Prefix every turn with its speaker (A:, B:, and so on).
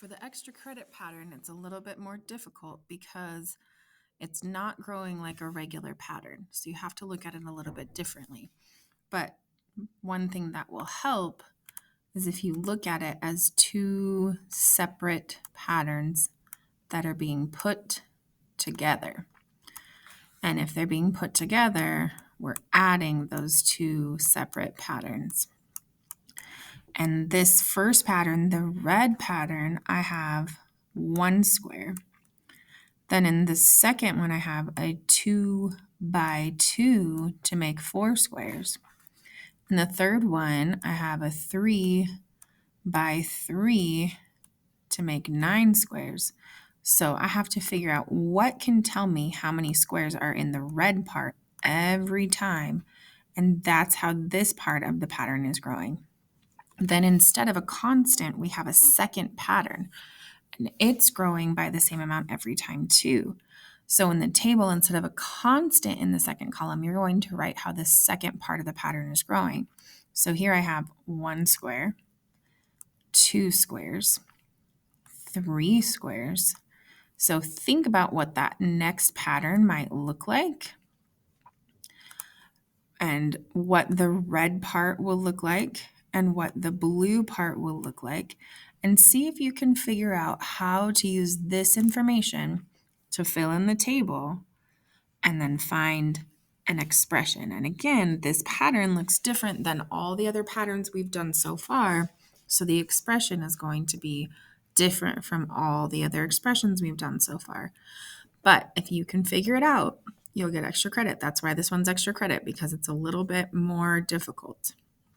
A: For the extra credit pattern, it's a little bit more difficult because it's not growing like a regular pattern. So you have to look at it a little bit differently. But one thing that will help is if you look at it as two separate patterns that are being put together. And if they're being put together, we're adding those two separate patterns. And this first pattern, the red pattern, I have one square. Then in the second one, I have a 2 by 2 to make 4 squares. In the third one, I have a 3 by 3 to make 9 squares. So I have to figure out what can tell me how many squares are in the red part every time. And that's how this part of the pattern is growing. Then instead of a constant, we have a second pattern, and it's growing by the same amount every time too. So in the table, instead of a constant in the second column, you're going to write how the second part of the pattern is growing. So here I have 1 square, 2 squares, 3 squares. So think about what that next pattern might look like and what the red part will look like and what the blue part will look like, and see if you can figure out how to use this information to fill in the table and then find an expression. And again, this pattern looks different than all the other patterns we've done so far, so the expression is going to be different from all the other expressions we've done so far. But if you can figure it out, you'll get extra credit. That's why this one's extra credit, because it's a little bit more difficult.